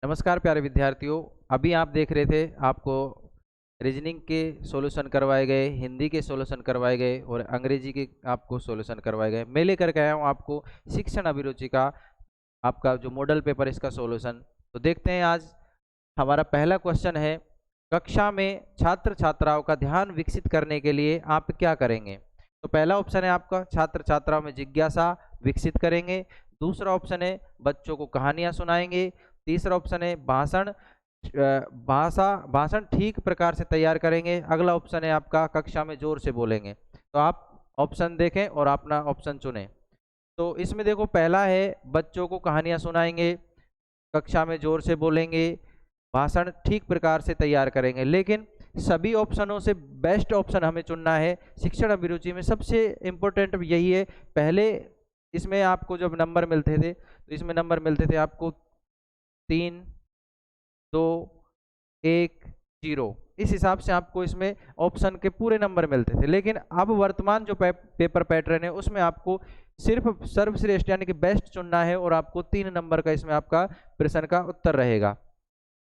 नमस्कार प्यारे विद्यार्थियों। अभी आप देख रहे थे, आपको रीजनिंग के सॉल्यूशन करवाए गए, हिंदी के सॉल्यूशन करवाए गए और अंग्रेजी के आपको सॉल्यूशन करवाए गए। मैं लेकर के आया हूँ आपको शिक्षण अभिरुचि का आपका जो मॉडल पेपर, इसका सॉल्यूशन। तो देखते हैं, आज हमारा पहला क्वेश्चन है, कक्षा में छात्र छात्राओं का ध्यान विकसित करने के लिए आप क्या करेंगे। तो पहला ऑप्शन है आपका, छात्र छात्राओं में जिज्ञासा विकसित करेंगे। दूसरा ऑप्शन है, बच्चों को कहानियां सुनाएंगे। तीसरा ऑप्शन है, भाषण ठीक प्रकार से तैयार करेंगे। अगला ऑप्शन है आपका, कक्षा में जोर से बोलेंगे। तो आप ऑप्शन देखें और अपना ऑप्शन चुनें। तो इसमें देखो, पहला है बच्चों को कहानियां सुनाएंगे, कक्षा में जोर से बोलेंगे, भाषण ठीक प्रकार से तैयार करेंगे। लेकिन सभी ऑप्शनों से बेस्ट ऑप्शन हमें चुनना है। शिक्षण अभिरुचि में सबसे इम्पोर्टेंट यही है। पहले इसमें आपको जब नंबर मिलते थे, तो इसमें नंबर मिलते थे आपको 3, 2, 1, 0। इस हिसाब से आपको इसमें ऑप्शन के पूरे नंबर मिलते थे। लेकिन अब वर्तमान जो पेपर पैटर्न है, उसमें आपको सिर्फ सर्वश्रेष्ठ यानी कि बेस्ट चुनना है और आपको 3 नंबर का इसमें आपका प्रश्न का उत्तर रहेगा।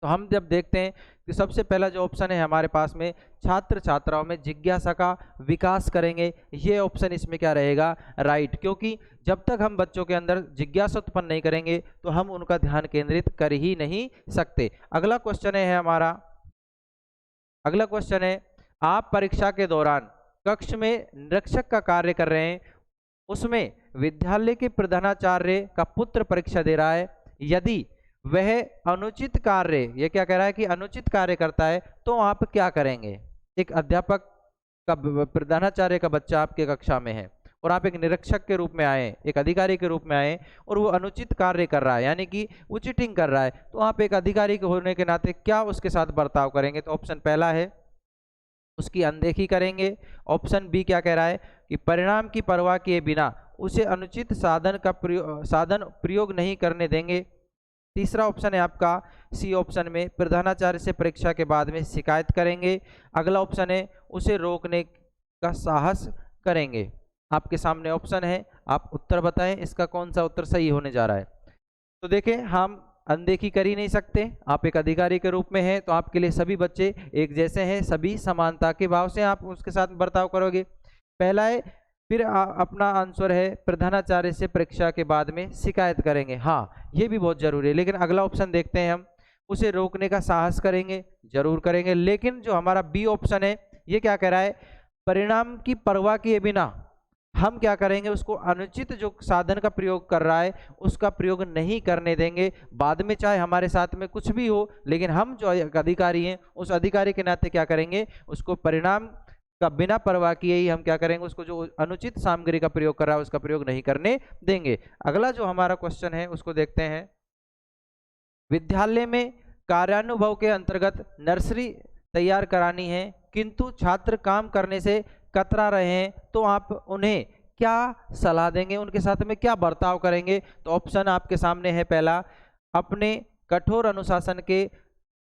तो हम जब देखते हैं कि सबसे पहला जो ऑप्शन है हमारे पास में, छात्र छात्राओं में जिज्ञासा का विकास करेंगे, ये ऑप्शन इसमें क्या रहेगा, राइट। क्योंकि जब तक हम बच्चों के अंदर जिज्ञासा उत्पन्न नहीं करेंगे तो हम उनका ध्यान केंद्रित कर ही नहीं सकते। अगला क्वेश्चन है हमारा, अगला क्वेश्चन है, आप परीक्षा के दौरान कक्ष में निरीक्षक का कार्य कर रहे हैं, उसमें विद्यालय के प्रधानाचार्य का पुत्र परीक्षा दे रहा है। यदि वह अनुचित कार्य, ये क्या कह रहा है कि अनुचित कार्य करता है, तो आप क्या करेंगे। एक अध्यापक का प्रधानाचार्य का बच्चा आपके कक्षा में है और आप एक निरीक्षक के रूप में आए, एक अधिकारी के रूप में आए, और वो अनुचित कार्य कर रहा है यानी कि वो चीटिंग कर रहा है, तो आप एक अधिकारी के होने के नाते क्या उसके साथ बर्ताव करेंगे। तो ऑप्शन पहला है, उसकी अनदेखी करेंगे। ऑप्शन बी क्या कह रहा है कि परिणाम की परवाह किए बिना उसे अनुचित साधन प्रयोग नहीं करने देंगे। तीसरा ऑप्शन है आपका सी ऑप्शन में, प्रधानाचार्य से परीक्षा के बाद में शिकायत करेंगे। अगला ऑप्शन है, उसे रोकने का साहस करेंगे। आपके सामने ऑप्शन है, आप उत्तर बताएं इसका कौन सा उत्तर सही होने जा रहा है। तो देखें, हम अनदेखी कर ही नहीं सकते। आप एक अधिकारी के रूप में हैं, तो आपके लिए सभी बच्चे एक जैसे हैं, सभी समानता के भाव से आप उसके साथ बर्ताव करोगे। पहला है, फिर अपना आंसर है प्रधानाचार्य से परीक्षा के बाद में शिकायत करेंगे। हाँ, ये भी बहुत जरूरी है। लेकिन अगला ऑप्शन देखते हैं हम, उसे रोकने का साहस करेंगे, जरूर करेंगे। लेकिन जो हमारा बी ऑप्शन है, ये क्या कह रहा है, परिणाम की परवाह किए बिना हम क्या करेंगे, उसको अनुचित जो साधन का प्रयोग कर रहा है उसका प्रयोग नहीं करने देंगे। बाद में चाहे हमारे साथ में कुछ भी हो, लेकिन हम जो अधिकारी हैं, उस अधिकारी के नाते क्या करेंगे, उसको परिणाम का बिना परवाह किए ही हम क्या करेंगे, उसको जो अनुचित सामग्री का प्रयोग कर रहा है उसका प्रयोग नहीं करने देंगे। अगला जो हमारा क्वेश्चन है उसको देखते हैं, विद्यालय में कार्यानुभव के अंतर्गत नर्सरी तैयार करानी है, किंतु छात्र काम करने से कतरा रहे हैं, तो आप उन्हें क्या सलाह देंगे, उनके साथ में क्या बर्ताव करेंगे। तो ऑप्शन आपके सामने है, पहला, अपने कठोर अनुशासन के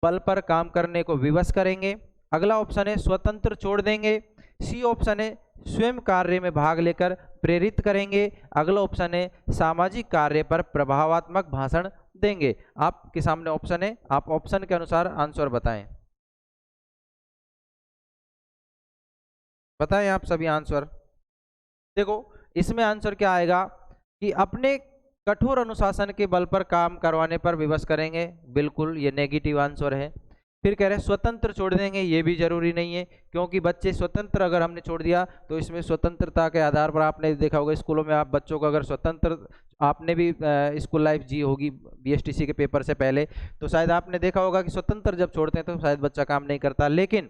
बल पर काम करने को विवश करेंगे। अगला ऑप्शन है, स्वतंत्र छोड़ देंगे। सी ऑप्शन है, स्वयं कार्य में भाग लेकर प्रेरित करेंगे। अगला ऑप्शन है, सामाजिक कार्य पर प्रभावात्मक भाषण देंगे। आपके सामने ऑप्शन है, आप ऑप्शन के अनुसार आंसर बताएं। बताएं आप सभी आंसर। देखो, इसमें आंसर क्या आएगा कि अपने कठोर अनुशासन के बल पर काम करवाने पर विवश करेंगे। बिल्कुल, ये नेगेटिव आंसर है। फिर कह रहे हैं स्वतंत्र छोड़ देंगे, ये भी जरूरी नहीं है, क्योंकि बच्चे स्वतंत्र अगर हमने छोड़ दिया तो इसमें स्वतंत्रता के आधार पर, आपने देखा होगा स्कूलों में, आप बच्चों को अगर स्वतंत्र, आपने भी स्कूल लाइफ जी होगी बीएसटीसी के पेपर से पहले, तो शायद आपने देखा होगा कि स्वतंत्र जब छोड़ते हैं तो शायद बच्चा काम नहीं करता। लेकिन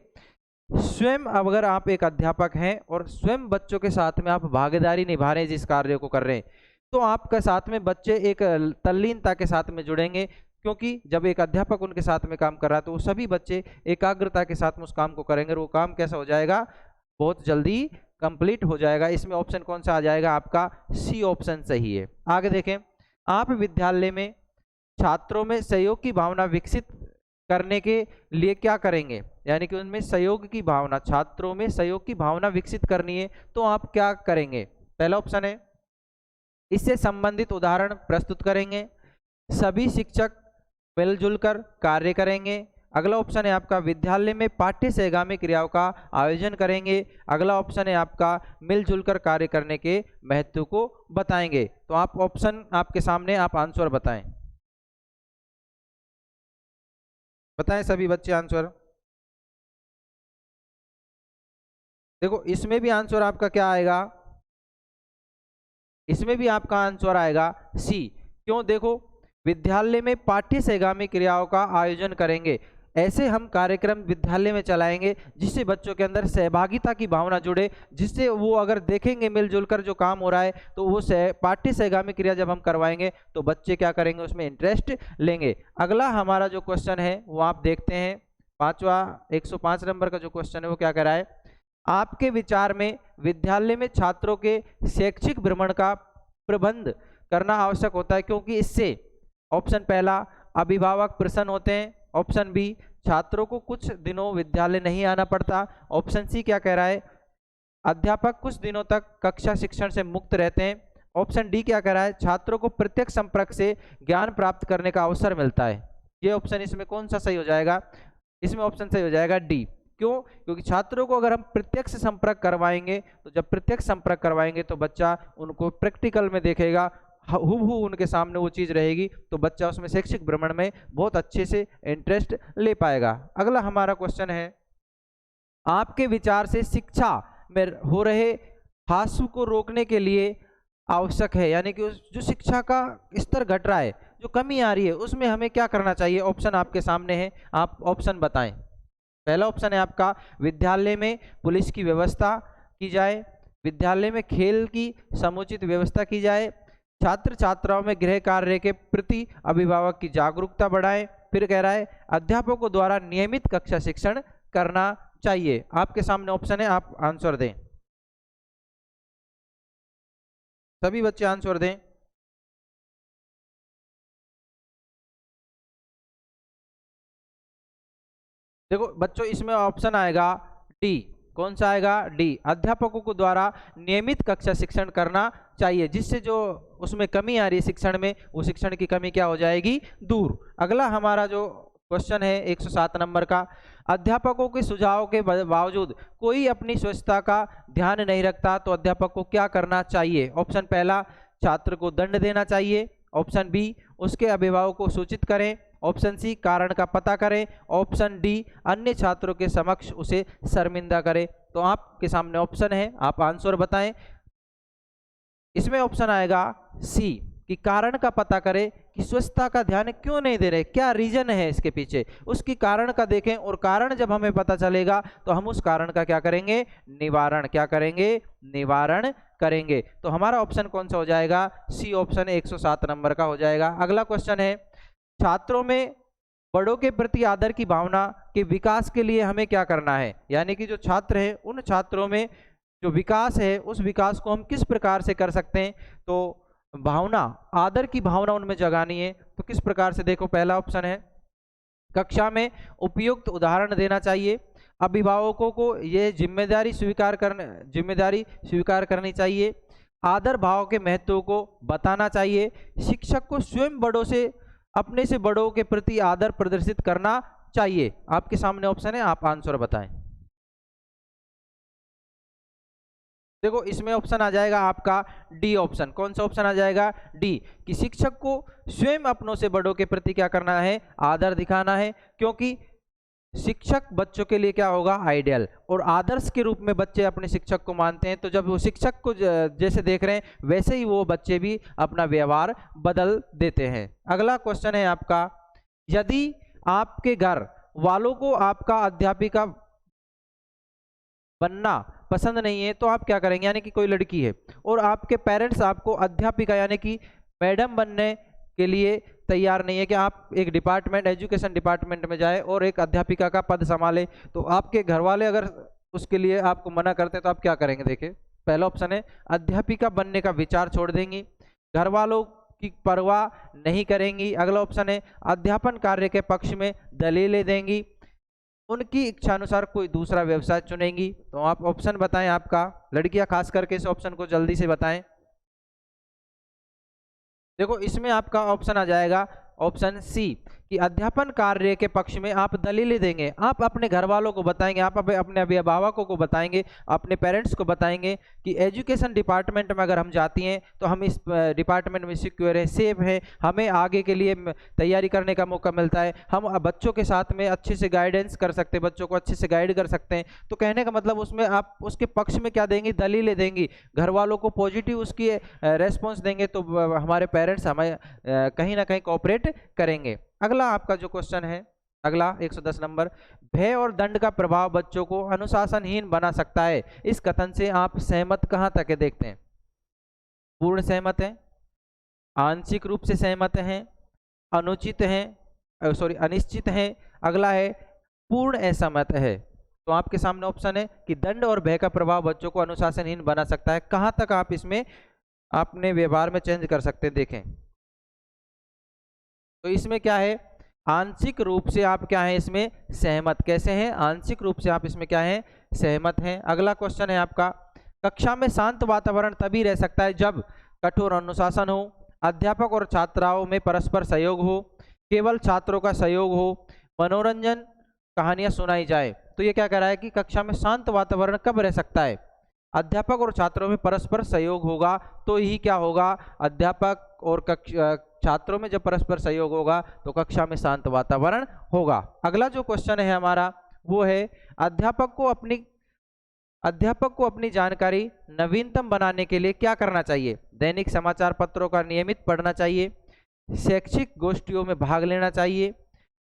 स्वयं अगर आप एक अध्यापक हैं और स्वयं बच्चों के साथ में आप भागीदारी निभा रहे हैं, जिस कार्य को कर रहे हैं, तो आपके साथ में बच्चे एक तल्लीनता के साथ में जुड़ेंगे। क्योंकि जब एक अध्यापक उनके साथ में काम कर रहा है तो वो सभी बच्चे एकाग्रता के साथ में उस काम को करेंगे और वो काम कैसा हो जाएगा, बहुत जल्दी कंप्लीट हो जाएगा। इसमें ऑप्शन कौन सा आ जाएगा, आपका सी ऑप्शन सही है। आगे देखें, आप विद्यालय में छात्रों में सहयोग की भावना विकसित करने के लिए क्या करेंगे, यानी कि उनमें सहयोग की भावना, छात्रों में सहयोग की भावना विकसित करनी है, तो आप क्या करेंगे। पहला ऑप्शन है, इससे संबंधित उदाहरण प्रस्तुत करेंगे। सभी शिक्षक मिलजुल कर कार्य करेंगे। अगला ऑप्शन है आपका विद्यालय में पाठ्य सहगामी क्रियाओं का आयोजन करेंगे। अगला ऑप्शन है आपका मिलजुल कर कार्य करने के महत्व को बताएंगे। तो आप ऑप्शन आपके सामने, आप आंसर बताएं। बताएं सभी बच्चे आंसर। देखो इसमें भी आंसर आपका क्या आएगा, इसमें भी आपका आंसर आएगा सी। क्यों? देखो विद्यालय में पाठ्य सहगामी क्रियाओं का आयोजन करेंगे। ऐसे हम कार्यक्रम विद्यालय में चलाएंगे जिससे बच्चों के अंदर सहभागिता की भावना जुड़े, जिससे वो अगर देखेंगे मिलजुल कर जो काम हो रहा है तो वो पाठ्य सहगामी क्रिया जब हम करवाएंगे तो बच्चे क्या करेंगे, उसमें इंटरेस्ट लेंगे। अगला हमारा जो क्वेश्चन है वो आप देखते हैं, पांचवा 105 नंबर का जो क्वेश्चन है वो क्या कह रहा है, आपके विचार में विद्यालय में छात्रों के शैक्षिक भ्रमण का प्रबंध करना आवश्यक होता है क्योंकि इससे ऑप्शन पहला अभिभावक प्रसन्न होते हैं, ऑप्शन बी छात्रों को कुछ दिनों विद्यालय नहीं आना पड़ता, ऑप्शन सी क्या कह रहा है अध्यापक कुछ दिनों तक कक्षा शिक्षण से मुक्त रहते हैं, ऑप्शन डी क्या कह रहा है छात्रों को प्रत्यक्ष संपर्क से ज्ञान प्राप्त करने का अवसर मिलता है। ये ऑप्शन इसमें कौन सा सही हो जाएगा? इसमें ऑप्शन सही हो जाएगा डी। क्यों? क्योंकि छात्रों को अगर हम प्रत्यक्ष संपर्क करवाएंगे तो जब प्रत्यक्ष संपर्क करवाएंगे तो बच्चा उनको प्रैक्टिकल में देखेगा, हूबहू उनके सामने वो चीज़ रहेगी, तो बच्चा उसमें शैक्षिक भ्रमण में बहुत अच्छे से इंटरेस्ट ले पाएगा। अगला हमारा क्वेश्चन है, आपके विचार से शिक्षा में हो रहे हास्य को रोकने के लिए आवश्यक है, यानी कि जो शिक्षा का स्तर घट रहा है, जो कमी आ रही है, उसमें हमें क्या करना चाहिए? ऑप्शन आपके सामने है, आप ऑप्शन बताएं। पहला ऑप्शन है आपका विद्यालय में पुलिस की व्यवस्था की जाए, विद्यालय में खेल की समुचित व्यवस्था की जाए, छात्र छात्राओं में गृह कार्य के प्रति अभिभावक की जागरूकता बढ़ाएं, फिर कह रहा है अध्यापकों द्वारा नियमित कक्षा शिक्षण करना चाहिए। आपके सामने ऑप्शन है, आप आंसर दें। सभी बच्चे आंसर दें। देखो बच्चों इसमें ऑप्शन आएगा डी। कौन सा आएगा? डी। अध्यापकों को द्वारा नियमित कक्षा शिक्षण करना चाहिए, जिससे जो उसमें कमी आ रही है शिक्षण में, वो शिक्षण की कमी क्या हो जाएगी? दूर। अगला हमारा जो क्वेश्चन है 107 नंबर का, अध्यापकों के सुझाव के बावजूद कोई अपनी स्वच्छता का ध्यान नहीं रखता तो अध्यापक को क्या करना चाहिए? ऑप्शन पहला छात्र को दंड देना चाहिए, ऑप्शन बी उसके अभिभावक को सूचित करें, ऑप्शन सी कारण का पता करें, ऑप्शन डी अन्य छात्रों के समक्ष उसे शर्मिंदा करें। तो आपके सामने ऑप्शन है, आप आंसर बताएं। इसमें ऑप्शन आएगा सी कि कारण का पता करें कि स्वच्छता का ध्यान क्यों नहीं दे रहे, क्या रीजन है इसके पीछे, उसकी कारण का देखें, और कारण जब हमें पता चलेगा तो हम उस कारण का क्या करेंगे? निवारण। क्या करेंगे? निवारण करेंगे। तो हमारा ऑप्शन कौन सा हो जाएगा? सी ऑप्शन 107 नंबर का हो जाएगा। अगला क्वेश्चन है, छात्रों में बड़ों के प्रति आदर की भावना के विकास के लिए हमें क्या करना है? यानी कि जो छात्र हैं उन छात्रों में जो विकास है उस विकास को हम किस प्रकार से कर सकते हैं? तो भावना, आदर की भावना उनमें जगानी है, तो किस प्रकार से? देखो पहला ऑप्शन है कक्षा में उपयुक्त उदाहरण देना चाहिए, अभिभावकों को ये जिम्मेदारी स्वीकार करनी चाहिए, आदर भाव के महत्व को बताना चाहिए, शिक्षक को स्वयं बड़ों से अपने से बड़ों के प्रति आदर प्रदर्शित करना चाहिए। आपके सामने ऑप्शन है, आप आंसर बताएं। देखो इसमें ऑप्शन आ जाएगा आपका डी ऑप्शन। कौन सा ऑप्शन आ जाएगा? डी, कि शिक्षक को स्वयं अपनों से बड़ों के प्रति क्या करना है? आदर दिखाना है, क्योंकि शिक्षक बच्चों के लिए क्या होगा? आइडियल और आदर्श के रूप में बच्चे अपने शिक्षक को मानते हैं। तो जब वो शिक्षक को जैसे देख रहे हैं वैसे ही वो बच्चे भी अपना व्यवहार बदल देते हैं। अगला क्वेश्चन है आपका, यदि आपके घर वालों को आपका अध्यापिका बनना पसंद नहीं है तो आप क्या करेंगे? यानी कि कोई लड़की है और आपके पेरेंट्स आपको अध्यापिका यानी कि मैडम बनने के लिए तैयार नहीं है कि आप एक डिपार्टमेंट, एजुकेशन डिपार्टमेंट में जाए और एक अध्यापिका का पद संभाले, तो आपके घर वाले अगर उसके लिए आपको मना करते हैं तो आप क्या करेंगे? देखिए पहला ऑप्शन है अध्यापिका बनने का विचार छोड़ देंगी, घर वालों की परवाह नहीं करेंगी। अगला ऑप्शन है अध्यापन कार्य के पक्ष में दलीलें देंगी, उनकी इच्छा अनुसार कोई दूसरा व्यवसाय चुनेंगी। तो आप ऑप्शन बताएं, आपका लड़कियां खास करके इस ऑप्शन को जल्दी से बताएं। देखो इसमें आपका ऑप्शन आ जाएगा ऑप्शन सी कि अध्यापन कार्य के पक्ष में आप दलीलें देंगे, आप अपने घर वालों को बताएंगे, आप अपने अभिभावकों को बताएंगे, अपने पेरेंट्स को बताएंगे कि एजुकेशन डिपार्टमेंट में अगर हम जाती हैं तो हम इस डिपार्टमेंट में सिक्योर है, सेफ है, हमें आगे के लिए तैयारी करने का मौका मिलता है, हम बच्चों के साथ में अच्छे से गाइडेंस कर सकते हैं, बच्चों को अच्छे से गाइड कर सकते हैं। तो कहने का मतलब उसमें आप उसके पक्ष में क्या देंगी, दलीलें देंगी, घर वालों को पॉजिटिव उसकी रेस्पॉन्स देंगे, तो हमारे पेरेंट्स हमें कहीं ना कहीं कोऑपरेट करेंगे। अगला आपका जो क्वेश्चन है, अगला 110 नंबर, भय और दंड का प्रभाव बच्चों को अनुशासनहीन बना सकता है, इस कथन से आप सहमत कहां तक है देखते हैं। पूर्ण सहमत हैं, आंशिक रूप से सहमत हैं, अनुचित हैं, सॉरी अनिश्चित हैं, अगला है पूर्ण असहमत है। तो आपके सामने ऑप्शन है कि दंड और भय का प्रभाव बच्चों को अनुशासनहीन बना सकता है, कहां तक आप इसमें अपने व्यवहार में चेंज कर सकते हैं देखें। तो इसमें क्या है, आंशिक रूप से आप क्या है इसमें सहमत, कैसे हैं, आंशिक रूप से आप इसमें क्या है सहमत हैं। अगला क्वेश्चन है आपका, कक्षा में शांत वातावरण तभी रह सकता है जब कठोर अनुशासन हो, अध्यापक और छात्राओं में परस्पर सहयोग हो, केवल छात्रों का सहयोग हो, मनोरंजन कहानियां सुनाई जाए। तो ये क्या कह रहा है कि कक्षा में शांत वातावरण कब रह सकता है, अध्यापक और छात्रों में परस्पर सहयोग होगा तो ही क्या होगा, अध्यापक और छात्रों में जब परस्पर सहयोग होगा तो कक्षा में शांत वातावरण होगा। अगला जो क्वेश्चन है हमारा वो है, अध्यापक को अपनी जानकारी नवीनतम बनाने के लिए क्या करना चाहिए, दैनिक समाचार पत्रों का नियमित पढ़ना चाहिए, शैक्षिक गोष्ठियों में भाग लेना चाहिए,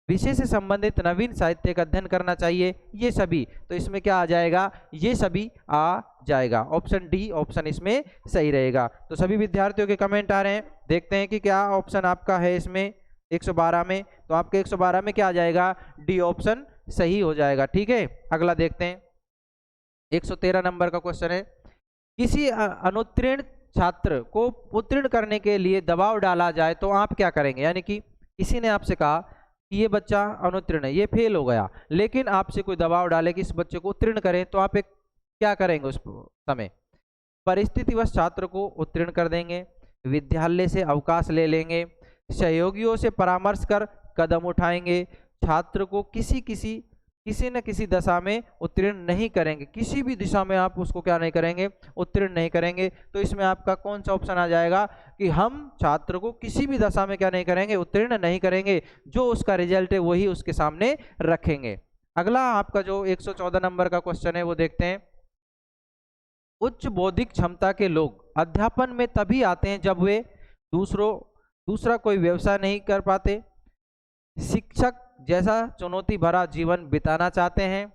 विषय से संबंधित नवीन साहित्य का अध्ययन करना चाहिए, ये सभी। तो इसमें क्या आ जाएगा, ये सभी आ जाएगा, ऑप्शन डी ऑप्शन इसमें सही रहेगा। तो सभी विद्यार्थियों के कमेंट आ रहे हैं, देखते हैं कि क्या ऑप्शन आपका है इसमें 112 में। तो आपके 112 में क्या आ जाएगा, डी ऑप्शन सही हो जाएगा। ठीक है, अगला देखते हैं 113 नंबर का क्वेश्चन है, किसी अनुत्तीर्ण छात्र को उत्तीर्ण करने के लिए दबाव डाला जाए तो आप क्या करेंगे। यानी कि किसी ने आपसे कहा कि ये बच्चा अनुत्तीर्ण है, ये फेल हो गया, लेकिन आपसे कोई दबाव डाले कि इस बच्चे को उत्तीर्ण करें, तो आप एक क्या करेंगे उस समय, परिस्थितिवश छात्र को उत्तीर्ण कर देंगे, विद्यालय से अवकाश ले लेंगे, सहयोगियों से परामर्श कर कदम उठाएंगे, छात्र को किसी न किसी दशा में उत्तीर्ण नहीं करेंगे, किसी भी दिशा में आप उसको क्या नहीं करेंगे, उत्तीर्ण नहीं करेंगे। तो इसमें आपका कौन सा ऑप्शन आ जाएगा कि हम छात्र को किसी भी दशा में क्या नहीं करेंगे, उत्तीर्ण नहीं करेंगे, जो उसका रिजल्ट है वही उसके सामने रखेंगे। अगला आपका जो 114 नंबर का क्वेश्चन है वो देखते हैं, उच्च बौद्धिक क्षमता के लोग अध्यापन में तभी आते हैं जब वे दूसरा कोई व्यवसाय नहीं कर पाते, शिक्षक जैसा चुनौती भरा जीवन बिताना चाहते हैं,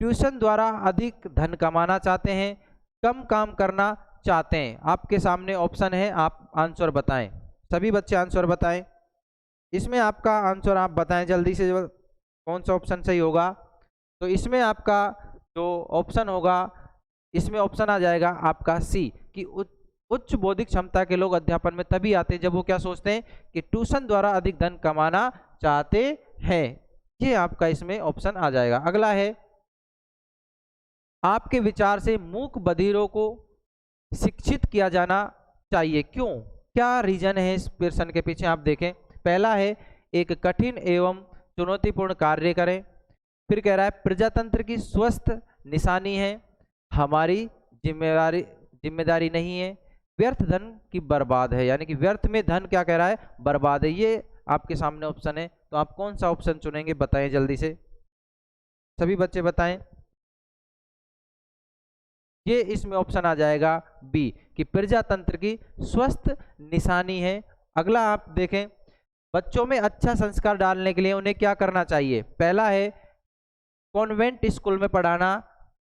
ट्यूशन द्वारा अधिक धन कमाना चाहते हैं, कम काम करना चाहते हैं। आपके सामने ऑप्शन है, आप आंसर बताएं, सभी बच्चे आंसर बताएं। इसमें आपका आंसर आप बताएं जल्दी से, कौन सा ऑप्शन सही होगा। तो इसमें आपका जो ऑप्शन होगा, इसमें ऑप्शन आ जाएगा आपका सी कि उच्च बौद्धिक क्षमता के लोग अध्यापन में तभी आते हैं जब वो क्या सोचते हैं कि ट्यूशन द्वारा अधिक धन कमाना चाहते हैं। ये आपका इसमें ऑप्शन आ जाएगा। अगला है, आपके विचार से मूक बधिरों को शिक्षित किया जाना चाहिए, क्यों, क्या रीजन है इस प्रश्न के पीछे, आप देखें। पहला है, एक कठिन एवं चुनौतीपूर्ण कार्य करें। फिर कह रहा है, प्रजातंत्र की स्वस्थ निशानी है, हमारी जिम्मेदारी नहीं है, व्यर्थ धन की बर्बाद है, यानी कि व्यर्थ में धन क्या कह रहा है, बर्बाद है। ये आपके सामने ऑप्शन है, तो आप कौन सा ऑप्शन चुनेंगे बताएं जल्दी से, सभी बच्चे बताएं। ये इसमें ऑप्शन आ जाएगा बी कि प्रजातंत्र की स्वस्थ निशानी है। अगला आप देखें, बच्चों में अच्छा संस्कार डालने के लिए उन्हें क्या करना चाहिए। पहला है, कॉन्वेंट स्कूल में पढ़ाना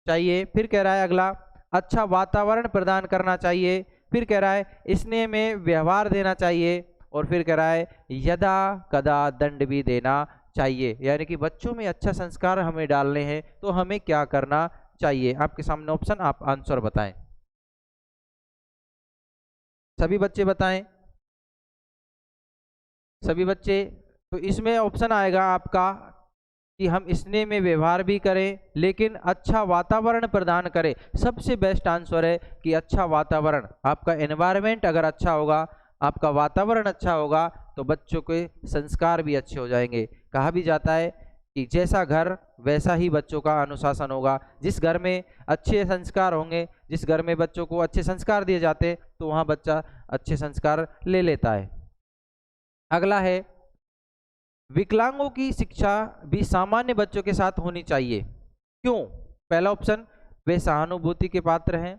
चाहिए। फिर कह रहा है अगला, अच्छा वातावरण प्रदान करना चाहिए। फिर कह रहा है, स्नेह में व्यवहार देना चाहिए। और फिर कह रहा है, यदा कदा दंड भी देना चाहिए। यानी कि बच्चों में अच्छा संस्कार हमें डालने हैं तो हमें क्या करना चाहिए। आपके सामने ऑप्शन, आप आंसर बताएं, सभी बच्चे बताएं, सभी बच्चे। तो इसमें ऑप्शन आएगा आपका कि हम स्नेह में व्यवहार भी करें लेकिन अच्छा वातावरण प्रदान करें। सबसे बेस्ट आंसर है कि अच्छा वातावरण, आपका एनवायरनमेंट अगर अच्छा होगा आपका वातावरण अच्छा होगा तो बच्चों के संस्कार भी अच्छे हो जाएंगे। कहा भी जाता है कि जैसा घर वैसा ही बच्चों का अनुशासन होगा। जिस घर में अच्छे संस्कार होंगे, जिस घर में बच्चों को अच्छे संस्कार दिए जाते हैं, तो वहाँ बच्चा अच्छे संस्कार ले लेता है। अगला है, विकलांगों की शिक्षा भी सामान्य बच्चों के साथ होनी चाहिए। क्यों? पहला ऑप्शन, वे सहानुभूति के पात्र हैं,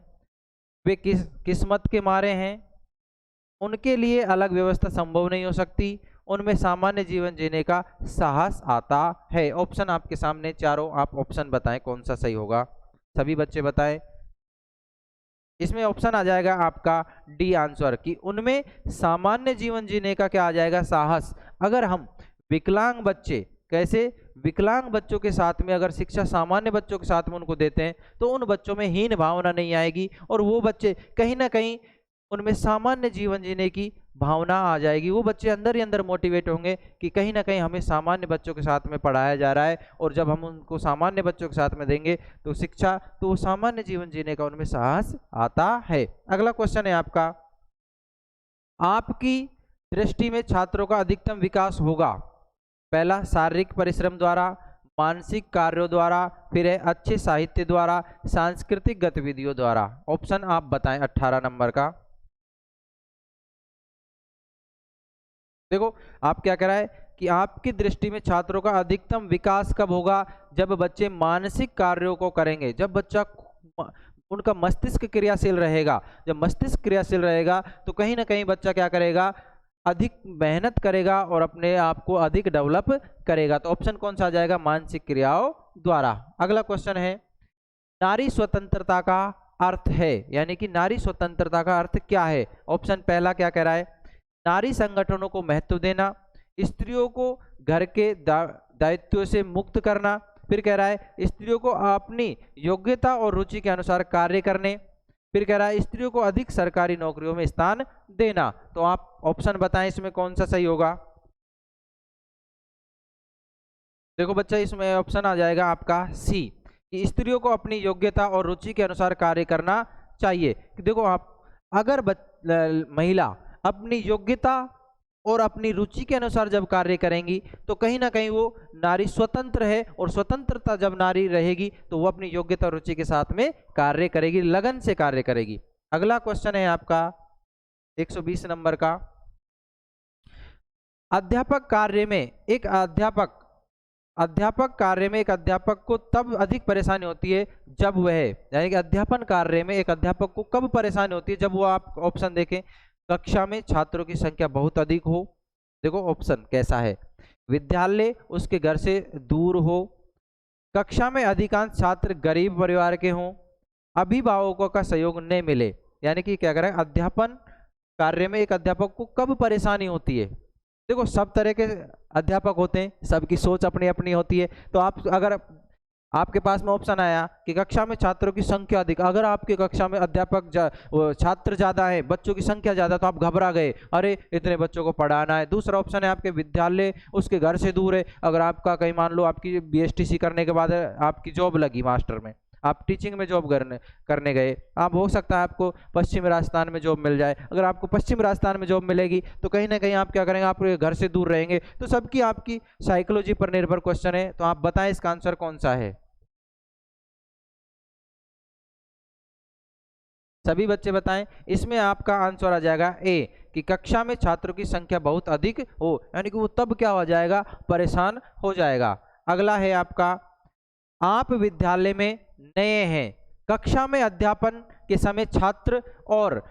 वे किस्मत के मारे हैं, उनके लिए अलग व्यवस्था संभव नहीं हो सकती, उनमें सामान्य जीवन जीने का साहस आता है। ऑप्शन आपके सामने चारों, आप ऑप्शन बताएं कौन सा सही होगा। सभी बच्चे बताएं। इसमें ऑप्शन आ जाएगा आपका डी आंसर, कि उनमें सामान्य जीवन जीने का क्या आ जाएगा, साहस। अगर हम विकलांग बच्चे, कैसे, विकलांग बच्चों के साथ में अगर शिक्षा सामान्य बच्चों के साथ में उनको देते हैं तो उन बच्चों में हीन भावना नहीं आएगी और वो बच्चे कहीं ना कहीं उनमें सामान्य जीवन जीने की भावना आ जाएगी। वो बच्चे अंदर ही अंदर मोटिवेट होंगे कि कहीं ना कहीं हमें सामान्य बच्चों के साथ में पढ़ाया जा रहा है, और जब हम उनको सामान्य बच्चों के साथ में देंगे तो शिक्षा, तो वो सामान्य जीवन जीने का उनमें साहस आता है। अगला क्वेश्चन है आपका, आपकी दृष्टि में छात्रों का अधिकतम विकास होगा? पहला, शारीरिक परिश्रम द्वारा, मानसिक कार्यों द्वारा, फिर है अच्छे साहित्य द्वारा, सांस्कृतिक गतिविधियों द्वारा। ऑप्शन आप बताएं 18 नंबर का। देखो आप क्या कह रहा है कि आपकी दृष्टि में छात्रों का अधिकतम विकास कब होगा? जब बच्चे मानसिक कार्यों को करेंगे, जब बच्चा उनका मस्तिष्क क्रियाशील रहेगा। जब मस्तिष्क क्रियाशील रहेगा तो कहीं ना कहीं बच्चा क्या करेगा, अधिक मेहनत करेगा और अपने आप को अधिक डेवलप करेगा। तो ऑप्शन कौन सा आ जाएगा, मानसिक क्रियाओं द्वारा। अगला क्वेश्चन है, नारी स्वतंत्रता का अर्थ है, यानी कि नारी स्वतंत्रता का अर्थ क्या है? ऑप्शन पहला क्या कह रहा है, नारी संगठनों को महत्व देना, स्त्रियों को घर के दायित्वों से मुक्त करना, फिर कह रहा है स्त्रियों को अपनी योग्यता और रुचि के अनुसार कार्य करने, फिर कह रहा है स्त्रियों को अधिक सरकारी नौकरियों में स्थान देना। तो आप ऑप्शन बताएं इसमें कौन सा सही होगा। देखो बच्चा, इसमें ऑप्शन आ जाएगा आपका सी, कि स्त्रियों को अपनी योग्यता और रुचि के अनुसार कार्य करना चाहिए। देखो आप, अगर महिला अपनी योग्यता और अपनी रुचि के अनुसार जब कार्य करेंगी तो कहीं ना कहीं वो नारी स्वतंत्र है, और स्वतंत्रता जब नारी रहेगी तो वो अपनी योग्यता और रुचि के साथ में कार्य करेगी, लगन से कार्य करेगी। अगला क्वेश्चन है आपका 120 नंबर का, अध्यापक कार्य में एक अध्यापक को तब अधिक परेशानी होती है जब वह, यानी कि अध्यापन कार्य में एक अध्यापक को कब परेशानी होती है? जब वो, आप ऑप्शन देखें, कक्षा में छात्रों की संख्या बहुत अधिक हो। देखो ऑप्शन कैसा है, विद्यालय उसके घर से दूर हो, कक्षा में अधिकांश छात्र गरीब परिवार के हों, अभिभावकों का सहयोग नहीं मिले। यानी कि क्या करें, अध्यापन कार्य में एक अध्यापक को कब परेशानी होती है? देखो सब तरह के अध्यापक होते हैं, सबकी सोच अपनी अपनी होती है। तो आप, अगर आपके पास में ऑप्शन आया कि कक्षा में छात्रों की संख्या अधिक, अगर आपकी कक्षा में छात्र ज्यादा है, बच्चों की संख्या ज्यादा, तो आप घबरा गए, अरे इतने बच्चों को पढ़ाना है। दूसरा ऑप्शन है आपके विद्यालय उसके घर से दूर है। अगर आपका कहीं मान लो आपकी बीएसटीसी करने के बाद आपकी जॉब लगी मास्टर में, आप टीचिंग में जॉब करने गए, आप, हो सकता है आपको पश्चिमी राजस्थान में जॉब मिल जाए। अगर आपको पश्चिमी राजस्थान में जॉब मिलेगी तो कहीं ना कहीं आप क्या करेंगे, आप घर से दूर रहेंगे। तो सबकी आपकी साइकोलॉजी पर निर्भर क्वेश्चन है। तो आप बताएं इसका आंसर कौन सा है। सभी बच्चे बताएं। इसमें आपका आंसर आ जाएगा ए, कि कक्षा में छात्रों की संख्या बहुत अधिक हो, यानी कि वो तब क्या हो जाएगा, परेशान हो जाएगा। अगला है आपका, आप विद्यालय में नए हैं, कक्षा में अध्यापन के समय छात्र और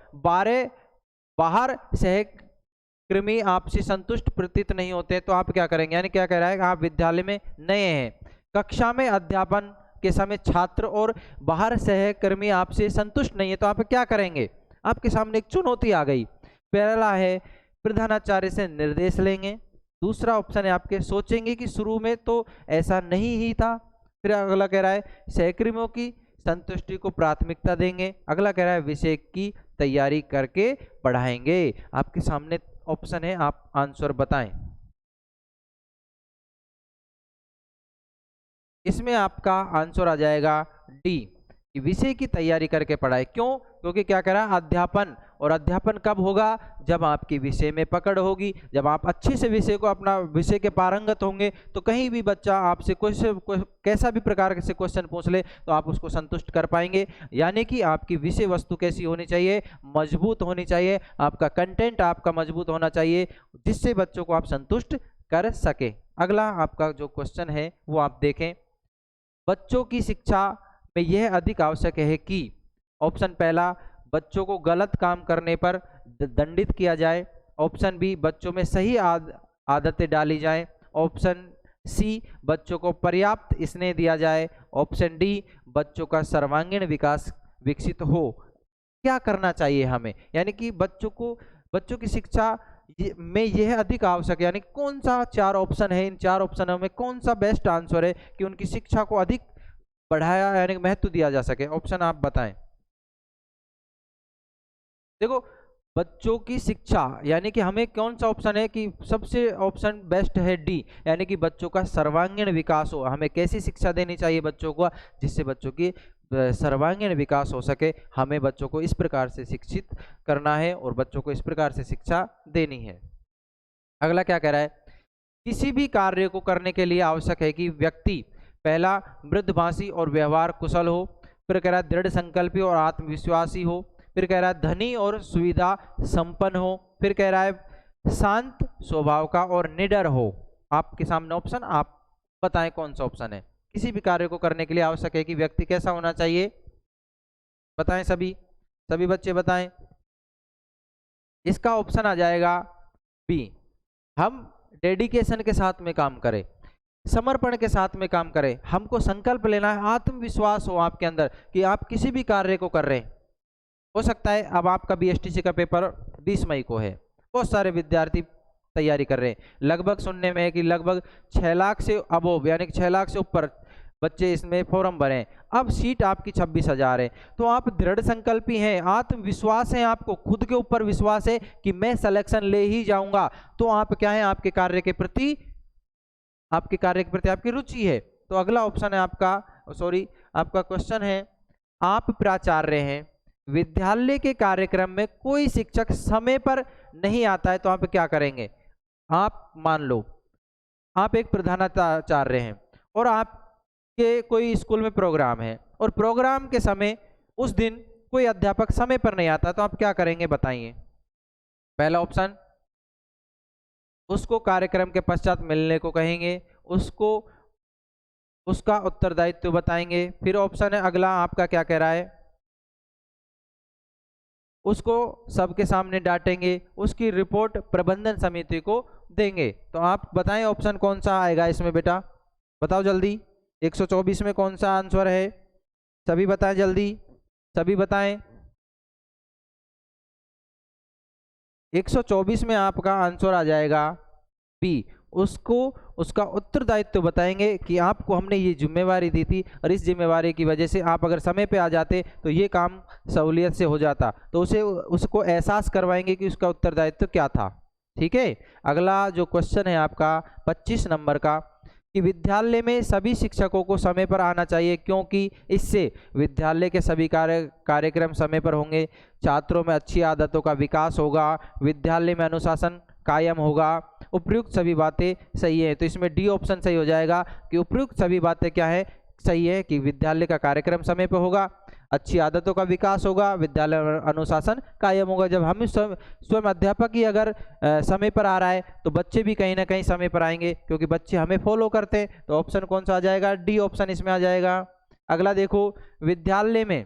बाहर सहकर्मी आपसे संतुष्ट प्रतीत नहीं होते, तो आप क्या करेंगे? यानी क्या कह रहा है, आप विद्यालय में नए हैं, कक्षा में अध्यापन के समय छात्र और बाहर सहकर्मी आपसे संतुष्ट नहीं है, तो आप क्या करेंगे? आपके सामने एक चुनौती आ गई। पहला है प्रधानाचार्य से निर्देश लेंगे, दूसरा ऑप्शन है आपके सोचेंगे कि शुरू में तो ऐसा नहीं ही था, फिर अगला कह रहा है सहकर्मियों की संतुष्टि को प्राथमिकता देंगे, अगला कह रहा है विषय की तैयारी करके पढ़ाएंगे। आपके सामने ऑप्शन है, आप आंसर बताएं। इसमें आपका आंसर आ जाएगा डी, कि विषय की तैयारी करके पढ़ाए। क्यों? क्योंकि क्या कह रहा है, अध्यापन और अध्यापन कब होगा? जब आपकी विषय में पकड़ होगी, जब आप अच्छे से विषय को, अपना विषय के पारंगत होंगे, तो कहीं भी बच्चा आपसे कैसा भी प्रकार से क्वेश्चन पूछ ले तो आप उसको संतुष्ट कर पाएंगे। यानी कि आपकी विषय वस्तु कैसी होनी चाहिए? मजबूत होनी चाहिए, आपका कंटेंट आपका मजबूत होना चाहिए, जिससे बच्चों को आप संतुष्ट कर सके। अगला आपका जो क्वेश्चन है वो आप देखें। बच्चों की शिक्षा में यह अधिक आवश्यक है कि ऑप्शन पहला, बच्चों को गलत काम करने पर दंडित किया जाए। ऑप्शन बी, बच्चों में सही आदतें डाली जाएं। ऑप्शन सी, बच्चों को पर्याप्त स्नेह दिया जाए। ऑप्शन डी, बच्चों का सर्वांगीण विकास विकसित हो। क्या करना चाहिए हमें? यानी कि बच्चों की शिक्षा में यह अधिक आवश्यक है, यानी कौन सा 4 ऑप्शन है, इन 4 ऑप्शनों में कौन सा बेस्ट आंसर है कि उनकी शिक्षा को अधिक बढ़ाया यानी महत्व दिया जा सके? ऑप्शन आप बताएं। देखो, बच्चों की शिक्षा यानी कि हमें कौन सा ऑप्शन है कि सबसे ऑप्शन बेस्ट है डी, यानी कि बच्चों का सर्वांगीण विकास हो। हमें कैसी शिक्षा देनी चाहिए बच्चों को, जिससे बच्चों की सर्वांगीण विकास हो सके। हमें बच्चों को इस प्रकार से शिक्षित करना है और बच्चों को इस प्रकार से शिक्षा देनी है। अगला क्या कह रहा है? किसी भी कार्य को करने के लिए आवश्यक है कि व्यक्ति पहला मृदभाषी और व्यवहार कुशल हो, फिर कह रहा है दृढ़ संकल्पी और आत्मविश्वासी हो, फिर कह रहा है धनी और सुविधा संपन्न हो, फिर कह रहा है शांत स्वभाव का और निडर हो। आपके सामने ऑप्शन, आप बताएं कौन सा ऑप्शन है। किसी भी कार्य को करने के लिए आवश्यक है कि व्यक्ति कैसा होना चाहिए? बताएं सभी बच्चे बताएं। इसका ऑप्शन आ जाएगा बी, हम डेडिकेशन के साथ में काम करें, समर्पण के साथ में काम करें। हमको संकल्प लेना है, आत्मविश्वास हो आपके अंदर कि आप किसी भी कार्य को कर रहे हैं। हो सकता है अब आपका बीएसटीसी का पेपर 20 मई को है, बहुत सारे विद्यार्थी तैयारी कर रहे हैं। लगभग सुनने में है कि लगभग 6 लाख से अबोव यानी कि 6 लाख से ऊपर बच्चे इसमें फॉर्म भरें। अब सीट आपकी 26,000 है, तो आप दृढ़ संकल्पी हैं, आत्मविश्वास है, आपको खुद के ऊपर विश्वास है कि मैं सिलेक्शन ले ही जाऊंगा। तो आप क्या है, आपके कार्य के प्रति आपकी रुचि है। तो अगला ऑप्शन है आपका क्वेश्चन है, आप प्राचार्य हैं, विद्यालय के कार्यक्रम में कोई शिक्षक समय पर नहीं आता है, तो आप क्या करेंगे? आप मान लो आप एक प्रधानाचार्य हैं और आपके कोई स्कूल में प्रोग्राम है और प्रोग्राम के समय उस दिन कोई अध्यापक समय पर नहीं आता, तो आप क्या करेंगे बताइए? पहला ऑप्शन, उसको कार्यक्रम के पश्चात मिलने को कहेंगे, उसका उत्तरदायित्व बताएंगे। फिर ऑप्शन है अगला, आपका क्या कह रहा है, उसको सबके सामने डांटेंगे, उसकी रिपोर्ट प्रबंधन समिति को देंगे। तो आप बताएं ऑप्शन कौन सा आएगा इसमें बेटा, बताओ जल्दी। 124 में कौन सा आंसर है? सभी बताएं जल्दी, सभी बताएं। 124 में आपका आंसर आ जाएगा बी, उसको उसका उत्तरदायित्व बताएंगे कि आपको हमने ये जिम्मेवारी दी थी और इस जिम्मेवारी की वजह से आप अगर समय पे आ जाते तो ये काम सहूलियत से हो जाता, तो उसको एहसास करवाएंगे कि उसका उत्तरदायित्व क्या था। ठीक है, अगला जो क्वेश्चन है आपका 25 नंबर का, कि विद्यालय में सभी शिक्षकों को समय पर आना चाहिए क्योंकि इससे विद्यालय के सभी कार्यक्रम समय पर होंगे, छात्रों में अच्छी आदतों का विकास होगा, विद्यालय में अनुशासन कायम होगा, उपयुक्त सभी बातें सही है। तो इसमें डी ऑप्शन सही हो जाएगा कि उपयुक्त सभी बातें क्या है, सही है कि विद्यालय का कार्यक्रम समय पर होगा, अच्छी आदतों का विकास होगा, विद्यालय में अनुशासन कायम होगा। जब हम स्वयं अध्यापक ही अगर समय पर आ रहा है तो बच्चे भी कहीं ना कहीं समय पर आएंगे क्योंकि बच्चे हमें फॉलो करते हैं। तो ऑप्शन कौन सा आ जाएगा? डी ऑप्शन इसमें आ जाएगा। अगला देखो, विद्यालय में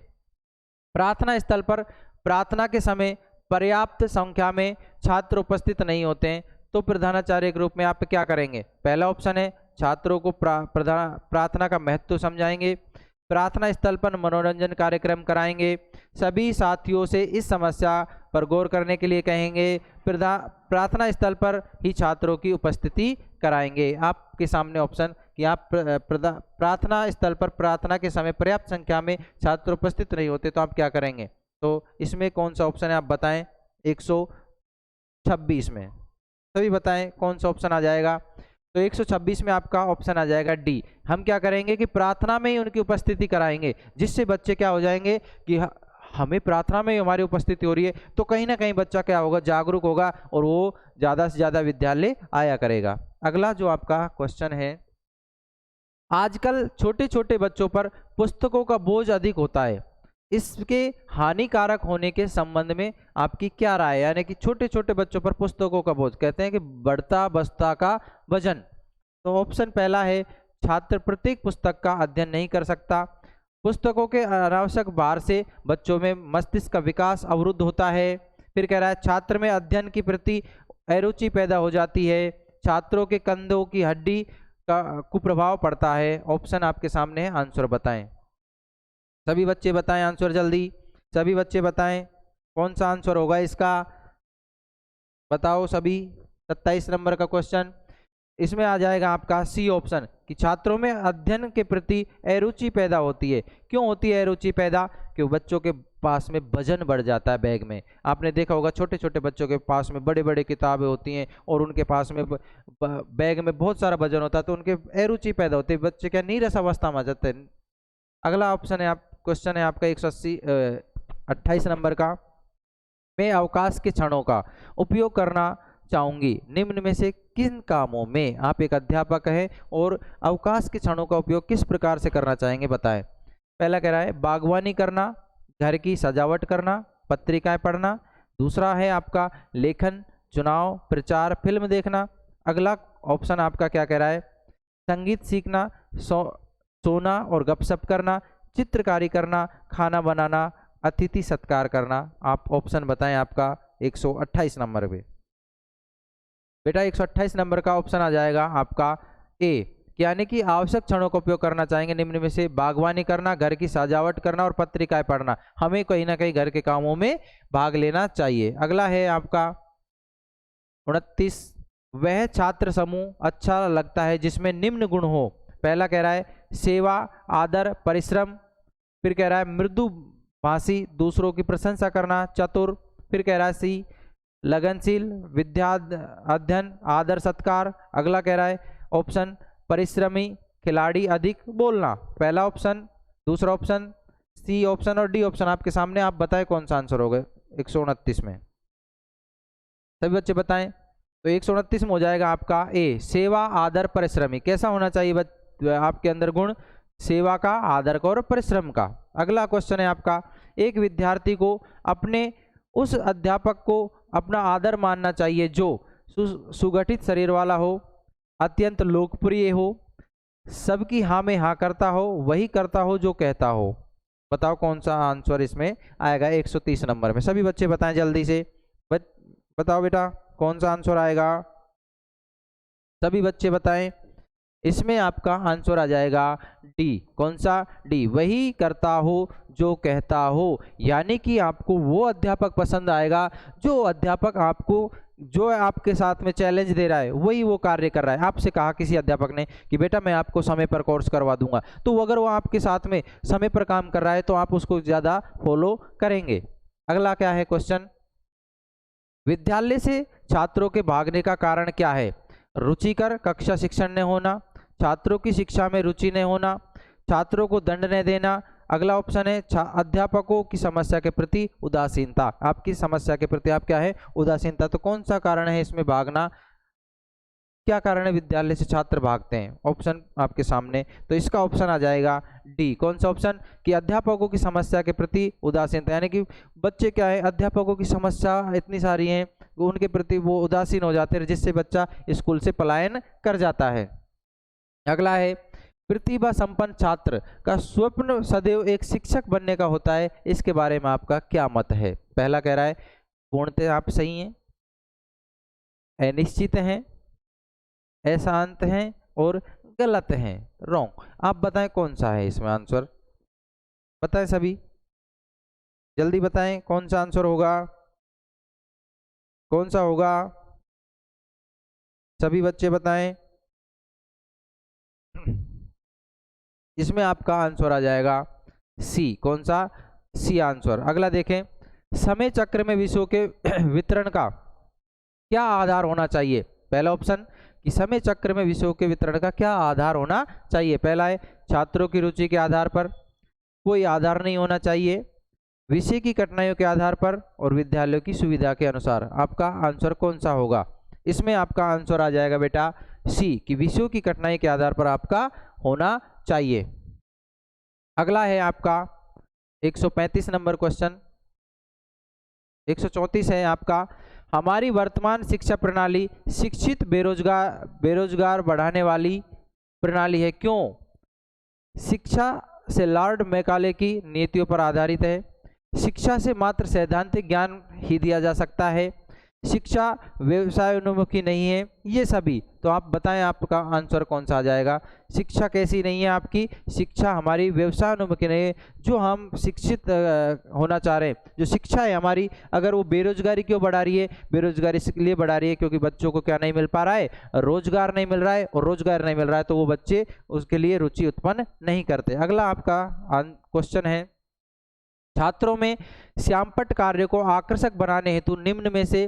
प्रार्थना स्थल पर प्रार्थना के समय पर्याप्त संख्या में छात्र उपस्थित नहीं होते हैं, तो प्रधानाचार्य के रूप में आप क्या करेंगे? पहला ऑप्शन है छात्रों को प्रार्थना का महत्व समझाएंगे, प्रार्थना स्थल पर मनोरंजन कार्यक्रम कराएंगे, सभी साथियों से इस समस्या पर गौर करने के लिए कहेंगे, प्रार्थना स्थल पर ही छात्रों की उपस्थिति कराएंगे। आपके सामने ऑप्शन कि आप प्रार्थना स्थल पर प्रार्थना के समय पर्याप्त संख्या में छात्र उपस्थित नहीं होते, तो आप क्या करेंगे? तो इसमें कौन सा ऑप्शन है आप बताएं। 126 में सभी बताएं कौन सा ऑप्शन आ जाएगा। तो 126 में आपका ऑप्शन आ जाएगा डी। हम क्या करेंगे कि प्रार्थना में ही उनकी उपस्थिति कराएंगे, जिससे बच्चे क्या हो जाएंगे कि हमें प्रार्थना में हमारी उपस्थिति हो रही है तो कहीं ना कहीं बच्चा क्या होगा, जागरूक होगा और वो ज़्यादा से ज़्यादा विद्यालय आया करेगा। अगला जो आपका क्वेश्चन है, आजकल छोटे छोटे बच्चों पर पुस्तकों का बोझ अधिक होता है, इसके हानिकारक होने के संबंध में आपकी क्या राय है? यानी कि छोटे छोटे बच्चों पर पुस्तकों का बोझ, कहते हैं कि बढ़ता बस्ता का वजन। तो ऑप्शन पहला है, छात्र प्रत्येक पुस्तक का अध्ययन नहीं कर सकता, पुस्तकों के अनावश्यक भार से बच्चों में मस्तिष्क का विकास अवरुद्ध होता है, फिर कह रहा है छात्र में अध्ययन के प्रति अरुचि पैदा हो जाती है, छात्रों के कंधों की हड्डी का कुप्रभाव पड़ता है। ऑप्शन आपके सामने है, आंसर बताएं। सभी बच्चे बताएं आंसर जल्दी, सभी बच्चे बताएं कौन सा आंसर होगा इसका, बताओ सभी। 27 नंबर का क्वेश्चन, इसमें आ जाएगा आपका सी ऑप्शन कि छात्रों में अध्ययन के प्रति अरुचि पैदा होती है। क्यों होती है अरुचि पैदा? क्यों बच्चों के पास में वजन बढ़ जाता है बैग में। आपने देखा होगा छोटे छोटे बच्चों के पास में बड़े बड़े किताबें होती हैं और उनके पास में बैग में बहुत सारा वजन होता है, तो उनके अरुचि पैदा होती है, बच्चे क्या नीरस अवस्था में आ जाते हैं। अगला ऑप्शन है, आप क्वेश्चन है आपका 128 नंबर का, मैं अवकाश के क्षणों का उपयोग करना चाहूंगी, निम्न में से किन कामों में? आप एक अध्यापक हैं और अवकाश के क्षणों का उपयोग किस प्रकार से करना चाहेंगे, बताएं। पहला कह रहा है बागवानी करना, घर की सजावट करना, पत्रिकाएं पढ़ना, दूसरा है आपका लेखन, चुनाव, प्रचार, फिल्म देखना। अगला ऑप्शन आपका क्या कह रहा है, संगीत सीखना, सोना और गपशप करना, चित्रकारी करना, खाना बनाना, अतिथि सत्कार करना। आप ऑप्शन बताएं आपका 128 नंबर पे। बेटा 128 नंबर का ऑप्शन आ जाएगा आपका ए, यानी कि आवश्यक क्षणों का उपयोग करना चाहेंगे, निम्न में से बागवानी करना, घर की सजावट करना और पत्रिकाएं पढ़ना। हमें कहीं ना कहीं घर के कामों में भाग लेना चाहिए। अगला है आपका 29, वह छात्र समूह अच्छा लगता है जिसमें निम्न गुण हो। पहला कह रहा है सेवा, आदर, परिश्रम, फिर कह रहा है मृदु भाषी, दूसरों की प्रशंसा करना, चतुर, फिर कह रहा है सी लगनशील, विद्या अध्ययन, आदर सत्कार। अगला कह रहा है ऑप्शन परिश्रमी, खिलाड़ी, अधिक बोलना। पहला ऑप्शन, दूसरा ऑप्शन, सी ऑप्शन और डी ऑप्शन आपके सामने, आप बताएं कौन सा आंसर होगा 129 में। सभी बच्चे बताएं। तो 129 में हो जाएगा आपका ए, सेवा, आदर, परिश्रमी। कैसा होना चाहिए आपके अंदर गुण? सेवा का, आदर का और परिश्रम का। अगला क्वेश्चन है आपका, एक विद्यार्थी को अपने उस अध्यापक को अपना आदर मानना चाहिए जो सुगठित शरीर वाला हो, अत्यंत लोकप्रिय हो, सबकी हाँ में हाँ करता हो, वही करता हो जो कहता हो। बताओ कौन सा आंसर इसमें आएगा 130 नंबर में। सभी बच्चे बताएं जल्दी से, बताओ बेटा कौन सा आंसर आएगा, सभी बच्चे बताएं। इसमें आपका आंसर आ जाएगा डी। कौन सा? डी, वही करता हो जो कहता हो। यानी कि आपको वो अध्यापक पसंद आएगा जो अध्यापक आपको, जो आपके साथ में चैलेंज दे रहा है वही वो कार्य कर रहा है। आपसे कहा किसी अध्यापक ने कि बेटा मैं आपको समय पर कोर्स करवा दूंगा, तो अगर वो आपके साथ में समय पर काम कर रहा है तो आप उसको ज़्यादा फॉलो करेंगे। अगला क्या है क्वेश्चन, विद्यालय से छात्रों के भागने का कारण क्या है? रुचिकर कक्षा शिक्षण न होना, छात्रों की शिक्षा में रुचि न होना, छात्रों को दंड न देना। अगला ऑप्शन है अध्यापकों की समस्या के प्रति उदासीनता। आपकी समस्या के प्रति आप क्या है? उदासीनता। तो कौन सा कारण है इसमें भागना? क्या कारण है विद्यालय से छात्र भागते हैं? ऑप्शन आपके सामने, तो इसका ऑप्शन आ जाएगा डी। कौन सा ऑप्शन? कि अध्यापकों की समस्या के प्रति उदासीनता। यानी कि बच्चे क्या है, अध्यापकों की समस्या इतनी सारी हैं, उनके प्रति वो उदासीन हो जाते हैं, जिससे बच्चा स्कूल से पलायन कर जाता है। अगला है प्रतिभा संपन्न छात्र का स्वप्न सदैव एक शिक्षक बनने का होता है, इसके बारे में आपका क्या मत है? पहला कह रहा है पूर्णतः आप सही हैं, अनिश्चित हैं, अशांत हैं और गलत हैं, रॉन्ग। आप बताएं कौन सा है इसमें आंसर, बताएं सभी जल्दी बताएं कौन सा आंसर होगा, कौन सा होगा, सभी बच्चे बताएं। इसमें आपका आंसर आ जाएगा सी। कौन सा? C answer. अगला देखें, समय चक्र में विषयों के वितरण का क्या आधार होना चाहिए? पहला ऑप्शन कि समय चक्र में विषयों के वितरण का क्या आधार होना चाहिए? पहला है छात्रों की रुचि के आधार पर, कोई आधार नहीं होना चाहिए, विषय की कठिनाइयों के आधार पर और विद्यालयों की सुविधा के अनुसार। आपका आंसर कौन सा होगा? इसमें आपका आंसर आ जाएगा बेटा सी, कि विषयों की कठिनाई के आधार पर आपका होना चाहिए। अगला है आपका 135 नंबर क्वेश्चन। 134 है आपका, हमारी वर्तमान शिक्षा प्रणाली शिक्षित बेरोजगार बढ़ाने वाली प्रणाली है, क्यों? शिक्षा से लॉर्ड मैकाले की नीतियों पर आधारित है। शिक्षा से मात्र सैद्धांतिक ज्ञान ही दिया जा सकता है। शिक्षा व्यवसाय उन्मुखी नहीं है। ये सभी, तो आप बताएं आपका आंसर कौन सा आ जाएगा? शिक्षा कैसी नहीं है आपकी? शिक्षा हमारी व्यवसाय उन्मुखी नहीं है। जो हम शिक्षित होना चाह रहे हैं, जो शिक्षा है हमारी, अगर वो बेरोजगारी क्यों बढ़ा रही है? बेरोजगारी इसलिए बढ़ा रही है क्योंकि बच्चों को क्या नहीं मिल पा रहा है? रोजगार नहीं मिल रहा है, और रोजगार नहीं मिल रहा है तो वो बच्चे उसके लिए रुचि उत्पन्न नहीं करते। अगला आपका क्वेश्चन है, छात्रों में श्यामपट्ट कार्य को आकर्षक बनाने हेतु निम्न में से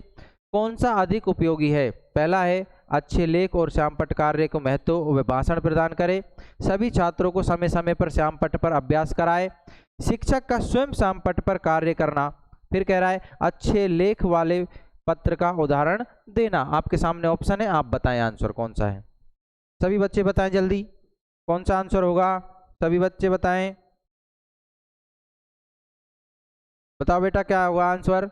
कौन सा अधिक उपयोगी है? पहला है, अच्छे लेख और श्यामपट्ट कार्य को महत्व व भाषण प्रदान करें। सभी छात्रों को समय समय पर श्यामपट्ट पर अभ्यास कराएं। शिक्षक का स्वयं श्यामपट्ट पर कार्य करना। फिर कह रहा है अच्छे लेख वाले पत्र का उदाहरण देना। आपके सामने ऑप्शन है, आप बताएं आंसर कौन सा है। सभी बच्चे बताएं जल्दी, कौन सा आंसर होगा? सभी बच्चे बताएं, बताओ बेटा क्या होगा आंसर?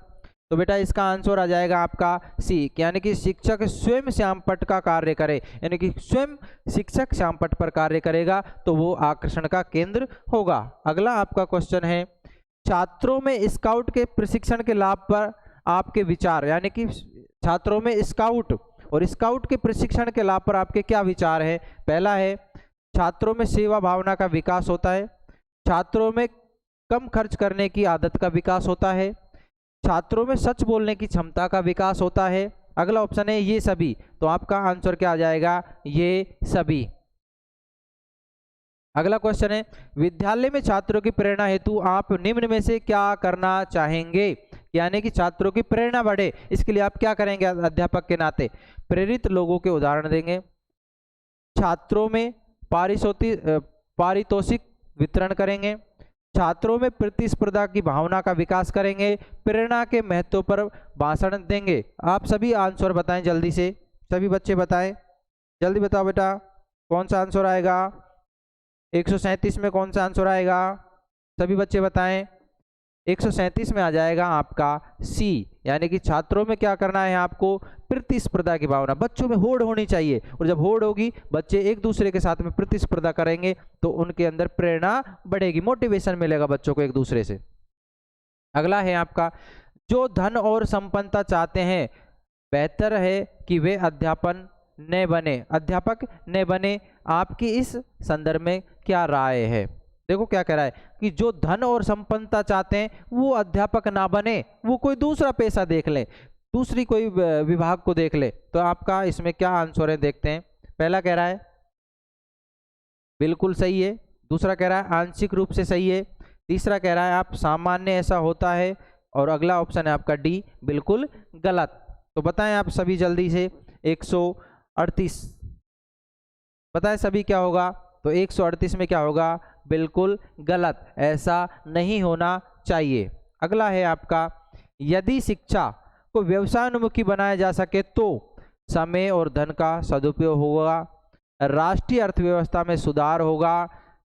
तो बेटा इसका आंसर आ जाएगा आपका सी, यानी कि शिक्षक स्वयं श्यामपट्ट का कार्य करे, यानी कि स्वयं शिक्षक श्यामपट्ट पर कार्य करेगा तो वो आकर्षण का केंद्र होगा। अगला आपका क्वेश्चन है, छात्रों में स्काउट के प्रशिक्षण के लाभ पर आपके विचार, यानी कि छात्रों में स्काउट और स्काउट के प्रशिक्षण के लाभ पर आपके क्या विचार है? पहला है, छात्रों में सेवा भावना का विकास होता है। छात्रों में कम खर्च करने की आदत का विकास होता है। छात्रों में सच बोलने की क्षमता का विकास होता है। अगला ऑप्शन है ये सभी, तो आपका आंसर क्या आ जाएगा? ये सभी। अगला क्वेश्चन है, विद्यालय में छात्रों की प्रेरणा हेतु आप निम्न में से क्या करना चाहेंगे? यानी कि छात्रों की प्रेरणा बढ़े, इसके लिए आप क्या करेंगे अध्यापक के नाते? प्रेरित लोगों के उदाहरण देंगे। छात्रों में पारितोषिक वितरण करेंगे। छात्रों में प्रतिस्पर्धा की भावना का विकास करेंगे। प्रेरणा के महत्व पर भाषण देंगे। आप सभी आंसर बताएं जल्दी से, सभी बच्चे बताएं, जल्दी बताओ बेटा कौन सा आंसर आएगा? 137 में कौन सा आंसर आएगा? सभी बच्चे बताएं। 137 में आ जाएगा आपका सी, यानी कि छात्रों में क्या करना है आपको? प्रतिस्पर्धा की भावना। बच्चों में होड़ होनी चाहिए, और जब होड़ होगी, बच्चे एक दूसरे के साथ में प्रतिस्पर्धा करेंगे तो उनके अंदर प्रेरणा बढ़ेगी, मोटिवेशन मिलेगा बच्चों को एक दूसरे से। अगला है आपका, जो धन और संपन्नता चाहते हैं बेहतर है कि वे अध्यापक न बने। आपकी इस संदर्भ में क्या राय है? देखो क्या कह रहा है कि जो धन और संपन्नता चाहते हैं वो अध्यापक ना बने, वो कोई दूसरा पेशा देख ले, दूसरी कोई विभाग को देख ले। तो आपका इसमें क्या आंसर है देखते हैं। पहला कह रहा है बिल्कुल सही है, दूसरा कह रहा है आंशिक रूप से सही है, तीसरा कह रहा है आप सामान्य ऐसा होता है, और अगला ऑप्शन है आपका डी बिल्कुल गलत। तो बताएं आप सभी जल्दी से। 138 बताएं सभी क्या होगा? तो 138 में क्या होगा? बिल्कुल गलत, ऐसा नहीं होना चाहिए। अगला है आपका, यदि शिक्षा को व्यवसायोन्मुखी बनाया जा सके तो समय और धन का सदुपयोग होगा, राष्ट्रीय अर्थव्यवस्था में सुधार होगा,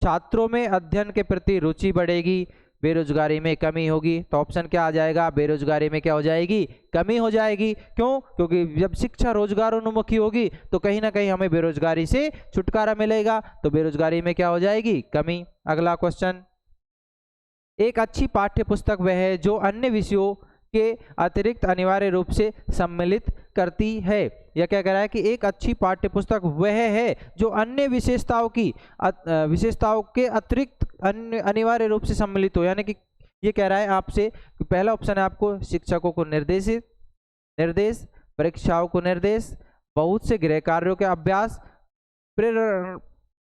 छात्रों में अध्ययन के प्रति रुचि बढ़ेगी, बेरोजगारी में कमी होगी। तो ऑप्शन क्या आ जाएगा? बेरोजगारी में क्या हो जाएगी? कमी हो जाएगी। क्यों? क्योंकि जब शिक्षा रोजगारोन्मुखी होगी तो कहीं ना कहीं हमें बेरोजगारी से छुटकारा मिलेगा, तो बेरोजगारी में क्या हो जाएगी? कमी। अगला क्वेश्चन, एक अच्छी पाठ्य पुस्तक वह है जो अन्य विषयों के अतिरिक्त अनिवार्य रूप से सम्मिलित करती है। यह क्या कह रहा है कि एक अच्छी पाठ्य पुस्तक वह है जो अन्य विशेषताओं के अतिरिक्त अनिवार्य रूप से सम्मिलित हो। यानी कि ये कह रहा है आपसे कि पहला ऑप्शन है आपको शिक्षकों को निर्देश, परीक्षाओं को निर्देश, बहुत से गृह कार्यों के अभ्यास,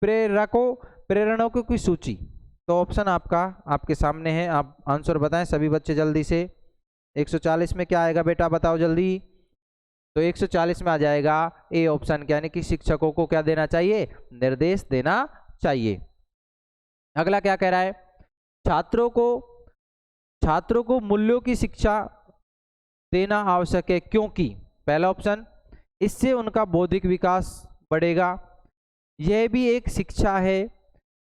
प्रेरणों की सूची। तो ऑप्शन आपका आपके सामने है, आप आंसर बताएं सभी बच्चे जल्दी से। 140 में क्या आएगा बेटा बताओ जल्दी? तो 140 में आ जाएगा ए ऑप्शन, यानी कि शिक्षकों को क्या देना चाहिए? निर्देश देना चाहिए। अगला क्या कह रहा है? छात्रों को मूल्यों की शिक्षा देना आवश्यक है क्योंकि पहला ऑप्शन, इससे उनका बौद्धिक विकास बढ़ेगा, यह भी एक शिक्षा है,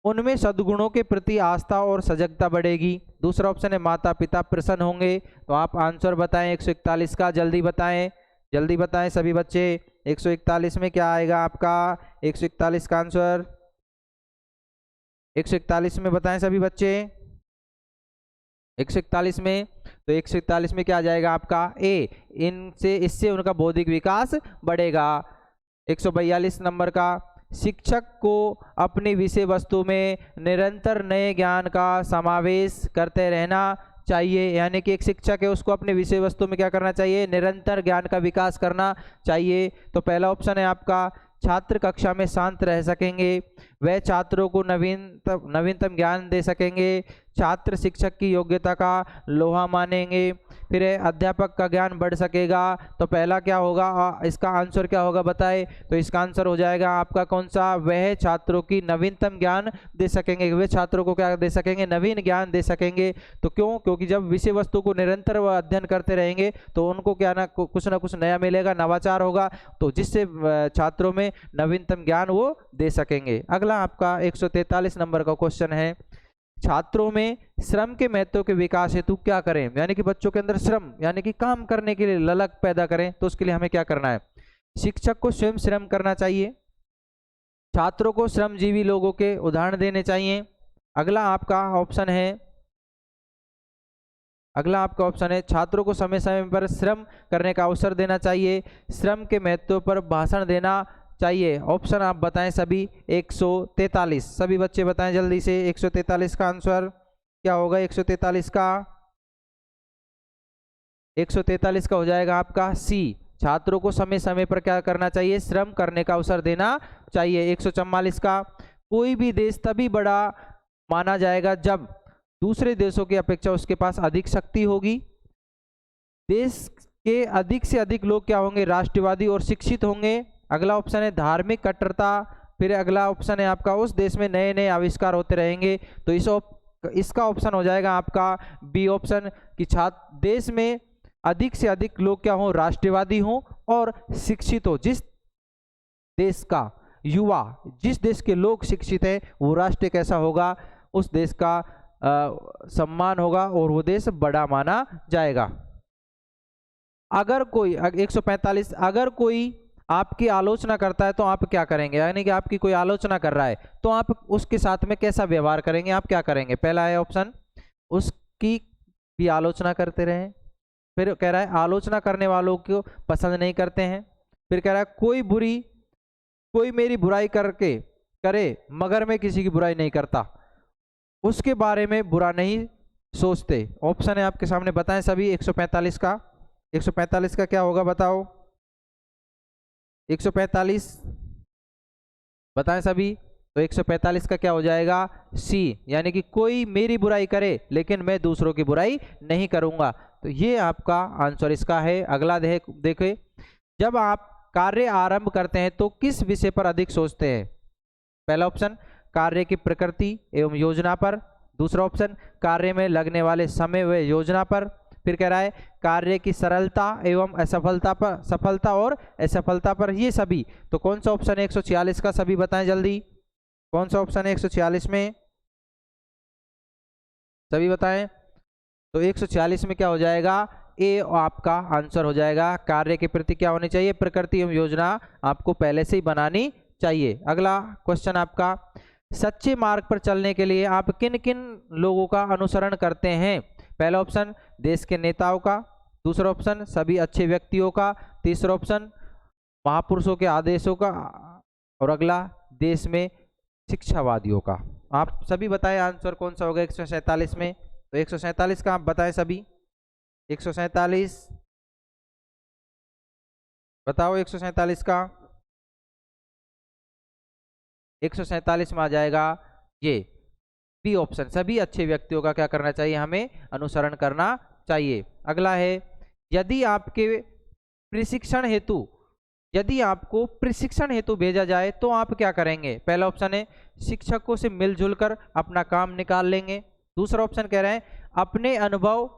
उनमें सद्गुणों के प्रति आस्था और सजगता बढ़ेगी। दूसरा ऑप्शन है माता पिता प्रसन्न होंगे। तो आप आंसर बताएं 141 का, जल्दी बताएं सभी बच्चे। 141 में क्या आएगा आपका? 141 का आंसर 141 में बताएं सभी बच्चे। 141 में, तो 141 में क्या आ जाएगा आपका? ए, इससे उनका बौद्धिक विकास बढ़ेगा। 142 नंबर का, शिक्षक को अपनी विषय वस्तु में निरंतर नए ज्ञान का समावेश करते रहना चाहिए। यानी कि एक शिक्षक है, उसको अपने विषय वस्तु में क्या करना चाहिए? निरंतर ज्ञान का विकास करना चाहिए। तो पहला ऑप्शन है आपका, छात्र कक्षा में शांत रह सकेंगे, वह छात्रों को नवीनतम ज्ञान दे सकेंगे, छात्र शिक्षक की योग्यता का लोहा मानेंगे, फिर अध्यापक का ज्ञान बढ़ सकेगा। तो पहला क्या होगा, इसका आंसर क्या होगा बताए? तो इसका आंसर हो जाएगा आपका कौन सा? वह छात्रों की नवीनतम ज्ञान दे सकेंगे, वे छात्रों को क्या दे सकेंगे? नवीन ज्ञान दे सकेंगे। तो क्यों? क्योंकि जब विषय वस्तु को निरंतर वह अध्ययन करते रहेंगे तो उनको क्या ना कुछ नया मिलेगा, नवाचार होगा, तो जिससे छात्रों में नवीनतम ज्ञान वो दे सकेंगे। अगला आपका 143 नंबर का क्वेश्चन है, छात्रों में श्रम के महत्व के विकास हेतु क्या करें? यानी कि बच्चों के अंदर श्रम यानी कि काम करने के लिए ललक पैदा करें। तो उसके लिए हमें क्या करना है? शिक्षक को स्वयं श्रम करना चाहिए, छात्रों को श्रमजीवी लोगों के उदाहरण देने चाहिए। अगला आपका ऑप्शन है छात्रों को समय समय पर श्रम करने का अवसर देना चाहिए, श्रम के महत्व पर भाषण देना चाहिए। ऑप्शन आप बताएं सभी। 143 सभी बच्चे बताएं जल्दी से। 143 का आंसर क्या होगा? 143 का हो जाएगा आपका सी, छात्रों को समय समय पर क्या करना चाहिए? श्रम करने का अवसर देना चाहिए। 144 का, कोई भी देश तभी बड़ा माना जाएगा जब दूसरे देशों की अपेक्षा उसके पास अधिक शक्ति होगी, देश के अधिक से अधिक लोग क्या होंगे? राष्ट्रवादी और शिक्षित होंगे। अगला ऑप्शन है धार्मिक कट्टरता। फिर अगला ऑप्शन है आपका, उस देश में नए नए आविष्कार होते रहेंगे। तो इसका ऑप्शन हो जाएगा आपका बी ऑप्शन, कि देश में अधिक से अधिक लोग क्या हो? राष्ट्रवादी हो और शिक्षित हो। जिस देश का युवा, जिस देश के लोग शिक्षित हैं, वो राष्ट्र कैसा होगा? उस देश का सम्मान होगा और वो देश बड़ा माना जाएगा। अगर कोई 145, अगर कोई आपकी आलोचना करता है तो आप क्या करेंगे? यानी कि आपकी कोई आलोचना कर रहा है तो आप उसके साथ में कैसा व्यवहार करेंगे? आप क्या करेंगे? पहला है ऑप्शन, उसकी भी आलोचना करते रहें। फिर कह रहा है आलोचना करने वालों को पसंद नहीं करते हैं। फिर कह रहा है कोई मेरी बुराई करे मगर मैं किसी की बुराई नहीं करता, उसके बारे में बुरा नहीं सोचते। ऑप्शन है आपके सामने, बताएं सभी। 145 का क्या होगा बताओ? 145 बताएं सभी। तो 145 का क्या हो जाएगा? सी, यानी कि कोई मेरी बुराई करे लेकिन मैं दूसरों की बुराई नहीं करूंगा। तो ये आपका आंसर इसका है। अगला देखिए, जब आप कार्य आरंभ करते हैं तो किस विषय पर अधिक सोचते हैं? पहला ऑप्शन, कार्य की प्रकृति एवं योजना पर। दूसरा ऑप्शन, कार्य में लगने वाले समय व योजना पर। फिर कह रहा है कार्य की सरलता एवं सफलता और असफलता पर। ये सभी, तो कौन सा ऑप्शन है 146 का? सभी बताएं जल्दी, कौन सा ऑप्शन है 146 में? सभी बताएं। तो 146 में क्या हो जाएगा? ए आपका आंसर हो जाएगा। कार्य के प्रति क्या होनी चाहिए? प्रकृति एवं योजना आपको पहले से ही बनानी चाहिए। अगला क्वेश्चन आपका, सच्चे मार्ग पर चलने के लिए आप किन किन लोगों का अनुसरण करते हैं? पहला ऑप्शन, देश के नेताओं का। दूसरा ऑप्शन, सभी अच्छे व्यक्तियों का। तीसरा ऑप्शन, महापुरुषों के आदेशों का। और अगला, देश में शिक्षावादियों का। आप सभी बताएं आंसर कौन सा होगा 147 में? तो 147 का आप बताएं सभी। 147 बताओ। 147 का 147 में आ जाएगा ये बी ऑप्शन, सभी अच्छे व्यक्तियों का क्या करना चाहिए? हमें अनुसरण करना चाहिए। अगला है, यदि आपको प्रशिक्षण हेतु भेजा जाए तो आप क्या करेंगे? पहला ऑप्शन है शिक्षकों से मिलजुल कर अपना काम निकाल लेंगे। दूसरा ऑप्शन कह रहे हैं अपने अनुभव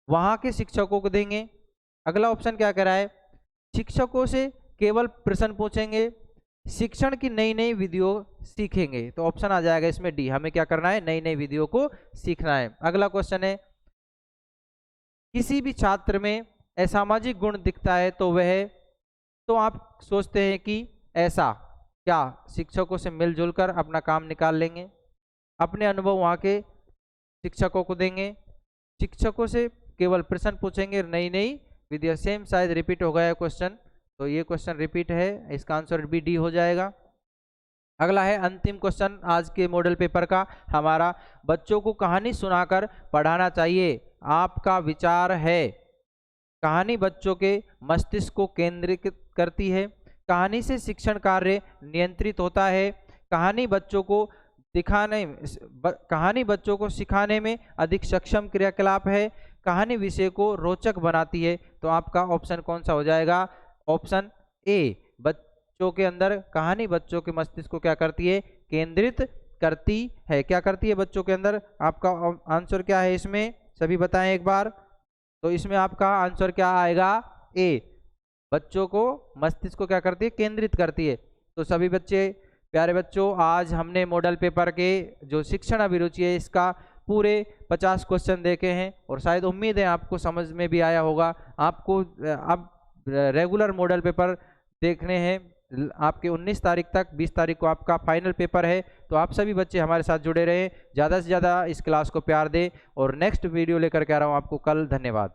वहाँ के शिक्षकों को देंगे। अगला ऑप्शन क्या कह रहा है, शिक्षकों से केवल प्रश्न पूछेंगे, शिक्षण की नई नई विधियों सीखेंगे। तो ऑप्शन आ जाएगा इसमें डी, हमें क्या करना है, नई नई विधियों को सीखना है। अगला क्वेश्चन है, किसी भी छात्र में असामाजिक गुण दिखता है तो वह, तो आप सोचते हैं कि ऐसा क्या, शिक्षकों से मिलजुल कर अपना काम निकाल लेंगे, अपने अनुभव वहाँ के शिक्षकों को देंगे, शिक्षकों से केवल प्रश्न पूछेंगे, नई नई विधियां। सेम शायद रिपीट हो गया है क्वेश्चन, तो ये क्वेश्चन रिपीट है, इसका आंसर भी डी हो जाएगा। अगला है अंतिम क्वेश्चन आज के मॉडल पेपर का हमारा, बच्चों को कहानी सुनाकर पढ़ाना चाहिए, आपका विचार है। कहानी बच्चों के मस्तिष्क को केंद्रित करती है, कहानी से शिक्षण कार्य नियंत्रित होता है, कहानी बच्चों को कहानी बच्चों को सिखाने में अधिक सक्षम क्रियाकलाप है, कहानी विषय को रोचक बनाती है। तो आपका ऑप्शन कौन सा हो जाएगा, ऑप्शन ए, बच्चों के अंदर कहानी बच्चों के मस्तिष्क को क्या करती है, केंद्रित करती है। क्या करती है बच्चों के अंदर, आपका आंसर क्या है इसमें, सभी बताएं एक बार। तो इसमें आपका आंसर क्या आएगा, ए, बच्चों को मस्तिष्क को क्या करती है, केंद्रित करती है। तो सभी बच्चे, प्यारे बच्चों, आज हमने मॉडल पेपर के जो शिक्षण अभिरुचि है इसका पूरे 50 क्वेश्चन देखे हैं, और शायद उम्मीद है आपको समझ में भी आया होगा। आपको अब रेगुलर मॉडल पेपर देखने हैं, आपके 19 तारीख तक, 20 तारीख को आपका फाइनल पेपर है। तो आप सभी बच्चे हमारे साथ जुड़े रहें, ज़्यादा से ज़्यादा इस क्लास को प्यार दें, और नेक्स्ट वीडियो लेकर के आ रहा हूँ आपको कल। धन्यवाद।